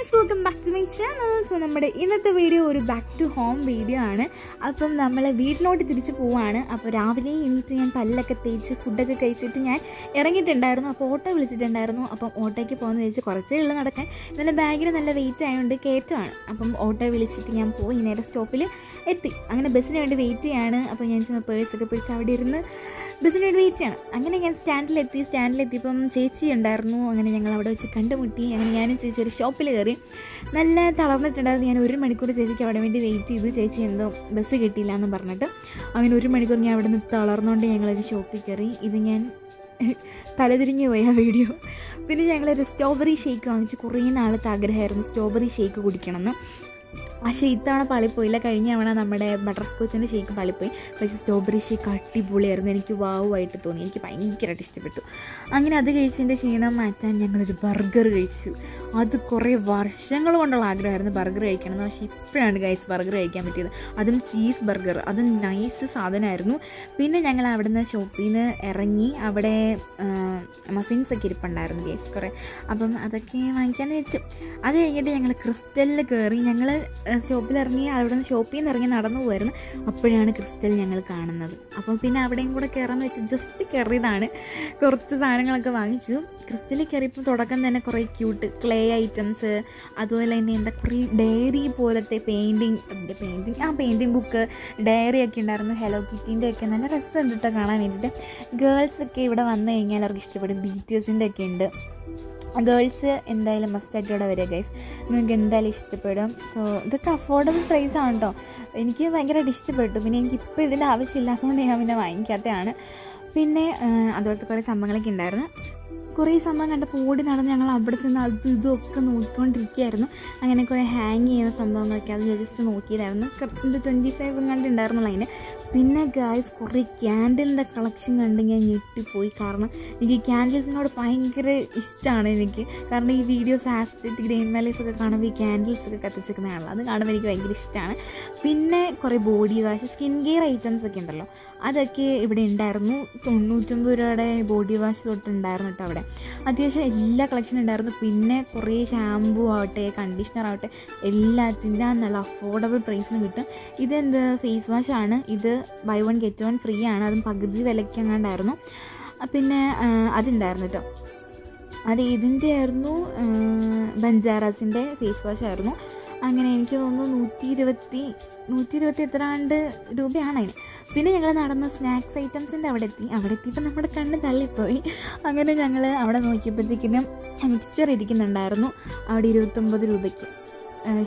guys, welcome back to my channel. So നമ്മുടെ ഇന്നത്തെ video ഒരു ബാക്ക് ടു ഹോം വീഡിയോ ആണ്. അപ്പം നമ്മൾ വീട്ടിലോട്ട് തിരിച്ചു പോവാണ്. അപ്പോൾ രാവിലെ എണീറ്റ് ഞാൻ പല്ലൊക്കെ തേച്ച് ഫുഡൊക്കെ കഴിച്ചിട്ട് ഞാൻ ഇറങ്ങിയിട്ടുണ്ടായിരുന്നു. അപ്പോൾ ഓട്ടോ വിളിച്ചിട്ടുണ്ടായിരുന്നു. അപ്പം ഓട്ടോയ്ക്ക് പോകുന്ന വെച്ച് കുറച്ചേ ഉള്ളൂ നടക്കാൻ. നല്ല ബാഗിന് നല്ല വെയിറ്റ് ആയതുകൊണ്ട് കയറ്റമാണ്. അപ്പം ഓട്ടോ വിളിച്ചിട്ട് ഞാൻ പോയി നേരെ സ്റ്റോപ്പിൽ എത്തി. അങ്ങനെ ബസ്സിന് വേണ്ടി വെയിറ്റ് ചെയ്യാണ്. അപ്പോൾ ഞാൻ ചുമ്മാ പേഴ്സൊക്കെ പിടിച്ച് അവിടെ ഇരുന്ന് ബസ്സിന് വേണ്ടി വെയിറ്റ് ചെയ്യണം. അങ്ങനെ ഞാൻ സ്റ്റാൻഡിലെത്തിയപ്പം ചേച്ചി ഉണ്ടായിരുന്നു. അങ്ങനെ ഞങ്ങൾ അവിടെ വെച്ച് കണ്ടുമുട്ടി. അങ്ങനെ ഞാനും ചേച്ചി ഒരു ഷോപ്പിൽ കയറി. നല്ല തളർന്നിട്ടുണ്ടായിരുന്നു. ഞാൻ 1 മണിക്കൂർ ചേച്ചിക്ക് അവിടെ വേണ്ടി വെയിറ്റ് ചെയ്തു. ചേച്ചി എന്തോ ബസ് കിട്ടിയില്ല എന്ന് പറഞ്ഞിട്ട് അങ്ങനെ 1 മണിക്കൂർ ഞാൻ അവിടെ നിന്ന് തളർന്നുകൊണ്ട് ഞങ്ങളൊരു ഷോപ്പിൽ കയറി. ഇത് ഞാൻ തലതിരിഞ്ഞു പോയി ആ വീഡിയോ. പിന്നെ ഞങ്ങളൊരു സ്ട്രോബെറി ഷേക്ക് വാങ്ങിച്ചു. കുറേ നാളത്തെ ആഗ്രഹമായിരുന്നു സ്ട്രോബെറി ഷേക്ക് കുടിക്കണമെന്ന്. പക്ഷേ ഇത്തവണ പാളിപ്പോയില്ല. കഴിഞ്ഞ തവണ നമ്മുടെ ബട്ടർ സ്കോച്ചിൻ്റെ ഷേക്ക് പാളിപ്പോയി. പക്ഷേ സ്ട്രോബെറി ഷേക്ക് അടിപൊളിയായിരുന്നു. എനിക്ക് വാവുമായിട്ട് തോന്നി. എനിക്ക് ഭയങ്കരമായിട്ട് ഇഷ്ടപ്പെട്ടു. അങ്ങനെ അത് കഴിച്ചതിൻ്റെ ക്ഷീണം മാറ്റാൻ ഞങ്ങളൊരു ബർഗർ കഴിച്ചു. അത് കുറേ വർഷങ്ങൾ കൊണ്ടുള്ള ആഗ്രഹമായിരുന്നു ബർഗർ കഴിക്കണമെന്ന്. പക്ഷേ ഇപ്പോഴാണ് ഗൈസ് ബർഗർ കഴിക്കാൻ പറ്റിയത്. അതും ചീസ് ബർഗർ. അതും നൈസ് സാധനമായിരുന്നു. പിന്നെ ഞങ്ങൾ അവിടെ നിന്ന് ഷോപ്പിൽ നിന്ന് ഇറങ്ങി. അവിടെ മഫിൻസൊക്കെ ഇരിപ്പുണ്ടായിരുന്നു ഗൈസ് കുറേ. അപ്പം അതൊക്കെ വാങ്ങിക്കാമെന്ന് വെച്ചു. അത് കഴിഞ്ഞിട്ട് ഞങ്ങൾ ക്രിസ്റ്റലിൽ കയറി. ഞങ്ങൾ സ്റ്റോപ്പിൽ ഇറങ്ങി അവിടെ നിന്ന് ഷോപ്പിൽ നിന്ന് ഇറങ്ങി നടന്നു പോയിരുന്നു. അപ്പോഴാണ് ക്രിസ്റ്റൽ ഞങ്ങൾ കാണുന്നത്. അപ്പം പിന്നെ അവിടെയും കൂടെ കയറാമെന്ന് വെച്ച് ജസ്റ്റ് കയറിയതാണ്. കുറച്ച് സാധനങ്ങളൊക്കെ വാങ്ങിച്ചു. ക്രിസ്റ്റലിൽ കയറിയപ്പോൾ തുടക്കം തന്നെ കുറേ ക്യൂട്ട് ക്ലേ ഐറ്റംസ്, അതുപോലെ തന്നെ എന്താ കുറേ ഡയറി പോലത്തെ പെയിൻറ്റിങ് ബുക്ക്, ഡയറി ഒക്കെ ഉണ്ടായിരുന്നു. ഹലോ കിറ്റീൻ്റെ ഒക്കെ നല്ല രസമുണ്ട് കേട്ടോ കാണാൻ വേണ്ടിയിട്ട്. ഗേൾസൊക്കെ ഇവിടെ വന്നു കഴിഞ്ഞാൽ അവർക്ക് ഇഷ്ടപ്പെടും. BTSൻ്റെ ഒക്കെ ഉണ്ട്. ഗേൾസ് എന്തായാലും മസ്റ്റായിട്ട് ഇവിടെ വരിക ഗൈസ്. നിങ്ങൾക്ക് എന്തായാലും ഇഷ്ടപ്പെടും. സോ ഇതൊക്കെ അഫോർഡബിൾ പ്രൈസാണ് കേട്ടോ. എനിക്ക് ഭയങ്കരമായിട്ട് ഇഷ്ടപ്പെട്ടു. പിന്നെ എനിക്കിപ്പോൾ ഇതിൻ്റെ ആവശ്യമില്ലാത്തതുകൊണ്ട് ഞാൻ പിന്നെ വാങ്ങിക്കാത്തതാണ്. പിന്നെ അതുപോലത്തെ കുറേ സംഭവങ്ങളൊക്കെ ഉണ്ടായിരുന്നു. കുറേ സംഭവം കണ്ടപ്പോൾ ഓടി നടന്ന് ഞങ്ങൾ അവിടെ ചെന്ന് അത് ഇതൊക്കെ നോക്കിക്കൊണ്ടിരിക്കുകയായിരുന്നു. അങ്ങനെ കുറേ ഹാങ് ചെയ്യുന്ന സംഭവങ്ങളൊക്കെ അത് ജസ്റ്റ് നോക്കിയതായിരുന്നു. 25 കണ്ടുണ്ടായിരുന്നുള്ളൂ അതിന്. പിന്നെ ഗായ്സ് കുറേ ക്യാൻഡിലിൻ്റെ കളക്ഷൻ കണ്ട് ഞാൻ ഞെട്ടിപ്പോയി. കാരണം എനിക്ക് ക്യാൻഡിൽസിനോട് ഭയങ്കര ഇഷ്ടമാണ് എനിക്ക്. കാരണം ഈ videos ആസ്തെറ്റിക് day in my life ഒക്കെ കാണുമ്പോൾ ഈ ക്യാൻഡിൽസൊക്കെ കത്തിച്ചേക്കുന്നതാണല്ലോ, അത് കാണുമ്പോൾ എനിക്ക് ഭയങ്കര ഇഷ്ടമാണ്. പിന്നെ കുറേ body wash, skin care items ഒക്കെ ഉണ്ടല്ലോ, അതൊക്കെ ഇവിടെ ഉണ്ടായിരുന്നു. 99 രൂപയുടെ ബോഡി വാഷ് തൊട്ടുണ്ടായിരുന്നു കേട്ടോ അവിടെ. അത്യാവശ്യം എല്ലാ കളക്ഷനും ഉണ്ടായിരുന്നു. പിന്നെ കുറേ ഷാമ്പൂ ആവട്ടെ കണ്ടീഷണർ ആവട്ടെ എല്ലാത്തിൻ്റെ നല്ല അഫോർഡബിൾ പ്രൈസിന് കിട്ടും. ഇതെന്ത് ഫേസ് വാഷാണ്. ഇത് buy 1 get 1 ഫ്രീ ആണ്. അതും പകുതി വിലയ്ക്കെങ്ങാണ്ടായിരുന്നു. പിന്നെ അതുണ്ടായിരുന്നു കേട്ടോ. അത് ഇതിൻ്റെ ആയിരുന്നു, ബഞ്ചാറാസിൻ്റെ ഫേസ് വാഷ് ആയിരുന്നു. അങ്ങനെ എനിക്ക് തോന്നുന്നു 120 എത്രാണ്ട് രൂപയാണ് അതിന്. പിന്നെ ഞങ്ങൾ നടന്ന സ്നാക്സ് ഐറ്റംസിൻ്റെ അവിടെ എത്തിയപ്പോൾ നമ്മുടെ കണ്ണ് തള്ളിപ്പോയി. അങ്ങനെ ഞങ്ങൾ അവിടെ നോക്കിയപ്പോഴത്തേക്കിനും മിക്സ്ചർ ഇരിക്കുന്നുണ്ടായിരുന്നു അവിടെ 29 രൂപയ്ക്ക്,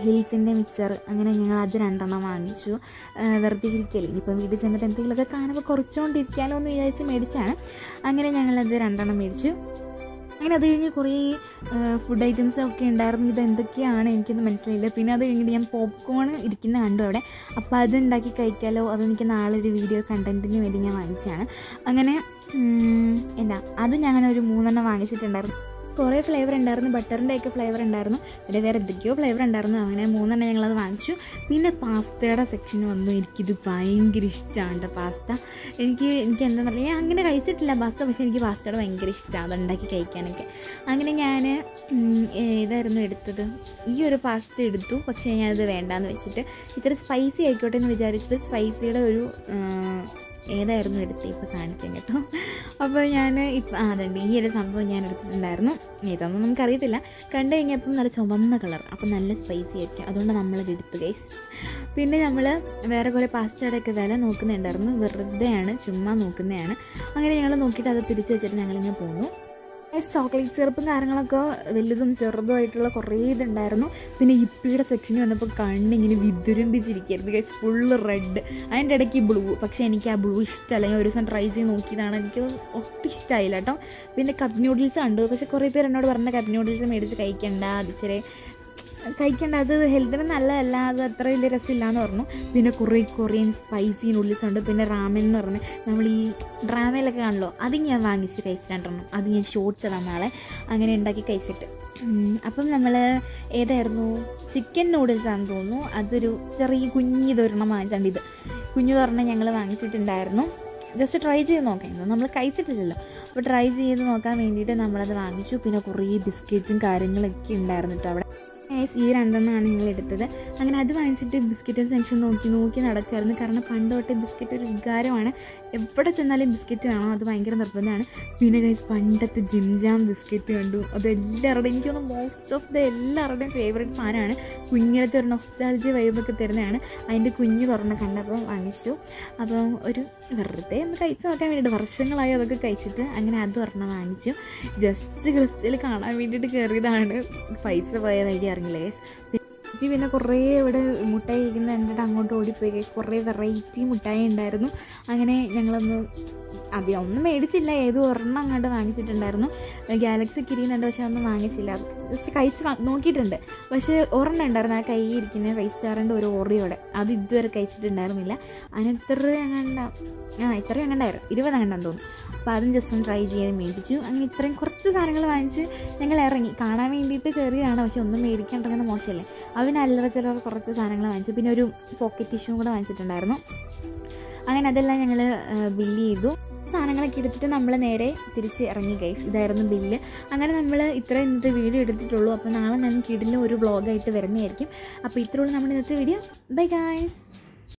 ഹിൽസിൻ്റെ മിക്സ്ചർ. അങ്ങനെ ഞങ്ങൾ അത് 2 വാങ്ങിച്ചു. വെറുതെ ഇരിക്കല്ലേ, ഇനിയിപ്പം വീട്ടിൽ ചെന്നിട്ട് എന്തെങ്കിലുമൊക്കെ കാണുമ്പോൾ കുറച്ചുകൊണ്ടിരിക്കാമല്ലോ എന്ന് വിചാരിച്ച് മേടിച്ചാണ്. അങ്ങനെ ഞങ്ങളത് 2 മേടിച്ചു. അങ്ങനെ അത് കഴിഞ്ഞ് കുറേ ഫുഡ് ഐറ്റംസൊക്കെ ഉണ്ടായിരുന്നു. ഇത് എന്തൊക്കെയാണ് എനിക്കൊന്നും മനസ്സിലായില്ല. പിന്നെ അത് കഴിഞ്ഞിട്ട് ഞാൻ പോപ്കോൺ ഇരിക്കുന്ന കണ്ടു അവിടെ. അപ്പോൾ അതുണ്ടാക്കി കഴിക്കാമല്ലോ, അതെനിക്ക് നാളെ ഒരു വീഡിയോ കണ്ടൻറ്റിന് വേണ്ടി ഞാൻ വാങ്ങിച്ചതാണ്. അങ്ങനെ അത് ഞാൻ ഒരു 3 വാങ്ങിച്ചിട്ടുണ്ടായിരുന്നു. കുറേ ഫ്ലേവർ ഉണ്ടായിരുന്നു. ബട്ടറിൻ്റെ ഒക്കെ ഫ്ലേവർ ഉണ്ടായിരുന്നു. പിന്നെ വേറെ എന്തൊക്കെയോ ഫ്ലേവർ ഉണ്ടായിരുന്നു. അങ്ങനെ 3 ഞങ്ങളത് വാങ്ങിച്ചു. പിന്നെ പാസ്തയുടെ സെക്ഷൻ വന്നു. എനിക്കിത് ഭയങ്കര ഇഷ്ടമാണ് കേട്ടോ പാസ്ത. എനിക്ക് എന്താണെന്ന് പറയുക, ഞാൻ അങ്ങനെ കഴിച്ചിട്ടില്ല പാസ്ത, പക്ഷേ എനിക്ക് പാസ്തയുടെ ഭയങ്കര ഇഷ്ടമാണ് അതുണ്ടാക്കി കഴിക്കാനൊക്കെ. അങ്ങനെ ഞാൻ ഏതായിരുന്നു എടുത്തത്, ഈ ഒരു പാസ്ത എടുത്തു. പക്ഷേ ഞാനത് വേണ്ടാന്ന് വെച്ചിട്ട് ഇത്തിരി സ്പൈസി ആയിക്കോട്ടെ എന്ന് വിചാരിച്ചിട്ട് സ്പൈസിയുടെ ഒരു ഏതായിരുന്നു എടുത്ത് ഇപ്പോൾ കാണിക്കാം കേട്ടോ. അപ്പോൾ ഞാൻ അതുണ്ട് ഈ ഒരു സംഭവം ഞാൻ എടുത്തിട്ടുണ്ടായിരുന്നു. ഏതാണെന്ന് നമുക്കറിയത്തില്ല. കണ്ടു കഴിഞ്ഞപ്പം നല്ല ചുവന്ന കളർ, അപ്പോൾ നല്ല സ്പൈസി ആയിരിക്കും. അതുകൊണ്ട് നമ്മളത് എടുത്തു ഗൈസ്. പിന്നെ നമ്മൾ വേറെ കുറേ പാസ്തയുടെ ഒക്കെ വില നോക്കുന്നുണ്ടായിരുന്നു. വെറുതെയാണ്, ചുമ്മാ നോക്കുന്നതാണ്. അങ്ങനെ ഞങ്ങൾ നോക്കിയിട്ട് അത് തിരിച്ച് വെച്ചിട്ട് ഞങ്ങളിങ്ങനെ പോന്നു. ചോക്ലേറ്റ് സിറപ്പും കാര്യങ്ങളൊക്കെ വലുതും ചെറുതുമായിട്ടുള്ള കുറേ ഇതുണ്ടായിരുന്നു. പിന്നെ ഇപ്പിയുടെ സെക്ഷനിൽ വന്നപ്പോൾ കണ്ണിങ്ങനെ വിതുരമ്പിച്ചിരിക്കുകയായിരുന്നു ഗൈസ്. ഫുള്ള് റെഡ്, അതിൻ്റെ ഇടയ്ക്ക് ബ്ലൂ. പക്ഷേ എനിക്ക് ആ ബ്ലൂ ഇഷ്ടമല്ല. ഞാൻ ഒരു ദിവസം ട്രൈ ചെയ്ത് നോക്കിയതാണ്, എനിക്ക് ഒട്ടും ഇഷ്ടമായില്ല കേട്ടോ. പിന്നെ കപ്പ് നൂഡിൽസ് ഉണ്ട്. പക്ഷേ കുറേ പേര് എന്നോട് പറഞ്ഞ കപ്പ് നൂഡിൽസ് മേടിച്ച് കഴിക്കണ്ട, അത് ഹെൽത്തിന് നല്ലതല്ല, അത് അത്ര വലിയ രസമില്ലാന്ന് പറഞ്ഞു. പിന്നെ കുറേ കൊറിയൻ സ്പൈസി നൂഡിൽസ് ഉണ്ട്. പിന്നെ റാമൻ എന്ന് പറഞ്ഞ് നമ്മൾ ഈ ഡ്രാമയിലൊക്കെ കാണല്ലോ, അത് ഞാൻ വാങ്ങിച്ച് കഴിച്ചിട്ടുണ്ടെന്ന്. അത് ഞാൻ ഷോർട്സ് ഇടാം നാളെ. അങ്ങനെ ഉണ്ടാക്കി കഴിച്ചിട്ട് അപ്പം നമ്മൾ ഏതായിരുന്നു, ചിക്കൻ നൂഡിൽസ് ആണെന്ന് തോന്നുന്നു. അതൊരു ചെറിയ കുഞ്ഞിതൊരെണ്ണം വാങ്ങിച്ചിട്ടുണ്ട്. ഇത് കുഞ്ഞുതൊരെണ്ണം ഞങ്ങൾ വാങ്ങിച്ചിട്ടുണ്ടായിരുന്നു. ജസ്റ്റ് ട്രൈ ചെയ്ത് നോക്കാം. നമ്മൾ കഴിച്ചിട്ടില്ലല്ലോ, അപ്പോൾ ട്രൈ ചെയ്ത് നോക്കാൻ വേണ്ടിയിട്ട് നമ്മളത് വാങ്ങിച്ചു. പിന്നെ കുറേ ബിസ്ക്കറ്റും കാര്യങ്ങളൊക്കെ ഉണ്ടായിരുന്നു കേട്ടോ അവിടെ. ഈ രണ്ടെണ്ണമാണ് ഞങ്ങൾ എടുത്തത്. അങ്ങനെ അത് വാങ്ങിച്ചിട്ട് ബിസ്ക്കറ്റും സെക്ഷൻ നോക്കി നടക്കുമായിരുന്നു. കാരണം പണ്ട് തൊട്ട് ബിസ്ക്കറ്റ് ഒരു വികാരമാണ്. എവിടെ ചെന്നാലും ബിസ്ക്കറ്റ് വേണം, അത് ഭയങ്കര നിർബന്ധമാണ്. പിന്നെ ഗൈസ് പണ്ടത്തെ ജിംജാം ബിസ്ക്കറ്റ് കണ്ടു. അത് എല്ലാവരുടെയും, എനിക്ക് തോന്നുന്നു മോസ്റ്റ് ഓഫ് ദ എല്ലാവരുടെയും ഫേവറേറ്റ് സാധനമാണ്. കുഞ്ഞിലത്തെ ഒരു നൊസ്റ്റാൾജിയ വൈബൊക്കെ തരുന്നതാണ്. അതിൻ്റെ കുഞ്ഞ് തുറന്ന് കണ്ടപ്പോൾ വാങ്ങിച്ചു. അപ്പം ഒരു വെറുതെ ഒന്ന് കഴിച്ച് നോക്കാൻ വേണ്ടിയിട്ട്, വർഷങ്ങളായി അതൊക്കെ കഴിച്ചിട്ട്. അങ്ങനെ അത് ഒരെണ്ണം വാങ്ങിച്ചു. ജസ്റ്റ് ക്രിസ്റ്റൽ കാണാൻ വേണ്ടിയിട്ട് കയറിയതാണ്. പൈസ പോയ വഴി അറിഞ്ഞില്ലേ. പിന്നെ കുറേ ഇവിടെ മുട്ടായി കഴിക്കുന്ന കണ്ടിട്ട് അങ്ങോട്ട് ഓടിപ്പോയി ഗൈസ്. കുറേ വെറൈറ്റി മുട്ടായി ഉണ്ടായിരുന്നു. അങ്ങനെ ഞങ്ങളൊന്ന് അധികം ഒന്നും മേടിച്ചില്ല, ഏതോ ഒരെണ്ണം അങ്ങോട്ട് വാങ്ങിച്ചിട്ടുണ്ടായിരുന്നു. ഗാലക്സി കിരിയുന്നുണ്ട്, പക്ഷെ അതൊന്നും വാങ്ങിച്ചില്ല. ജസ്റ്റ് കഴിച്ച് നോക്കിയിട്ടുണ്ട്. പക്ഷേ ഒരെണ്ണം ഉണ്ടായിരുന്നു, ആ കൈ ഇരിക്കുന്ന 5 സ്റ്റാറിൻ്റെ ഒരു ഓറിയോടെ. അത് ഇതുവരെ കഴിച്ചിട്ടുണ്ടായിരുന്നില്ല. അതിന് ഇത്രയും എങ്ങണ്ടായിരുന്നു 20 എങ്ങണ്ടാന്ന് തോന്നുന്നു. അപ്പോൾ അതും ജസ്റ്റ് ഒന്ന് ട്രൈ ചെയ്യാൻ മേടിച്ചു. അങ്ങനെ ഇത്രയും കുറച്ച് സാധനങ്ങൾ വാങ്ങിച്ച് ഞങ്ങൾ ഇറങ്ങി. കാണാൻ വേണ്ടിയിട്ട് കയറിയാണ്, പക്ഷെ ഒന്നും മേടിക്കാണ്ടിരുന്നത് മോശമല്ലേ. അതിന് അല്ലറ ചില്ലറ കുറച്ച് സാധനങ്ങൾ വാങ്ങിച്ചു. പിന്നെ ഒരു പോക്കറ്റ് ടിഷ്യൂ കൂടെ വാങ്ങിച്ചിട്ടുണ്ടായിരുന്നു. അങ്ങനെ അതെല്ലാം ഞങ്ങൾ ബില്ല് ചെയ്തു. സാധനങ്ങളൊക്കെ എടുത്തിട്ട് നമ്മൾ നേരെ തിരിച്ച് ഇറങ്ങി ഗൈസ്. ഇതായിരുന്നു ബില്ല്. അങ്ങനെ നമ്മൾ ഇത്രയും ഇന്നത്തെ വീഡിയോ എടുത്തിട്ടുള്ളൂ. അപ്പോൾ നാളെ ഞാൻ കിടിലും ഒരു വ്ളോഗായിട്ട് വരുന്നതായിരിക്കും. അപ്പോൾ ഇത്രയുള്ളൂ നമ്മുടെ ഇന്നത്തെ വീഡിയോ. Bye guys.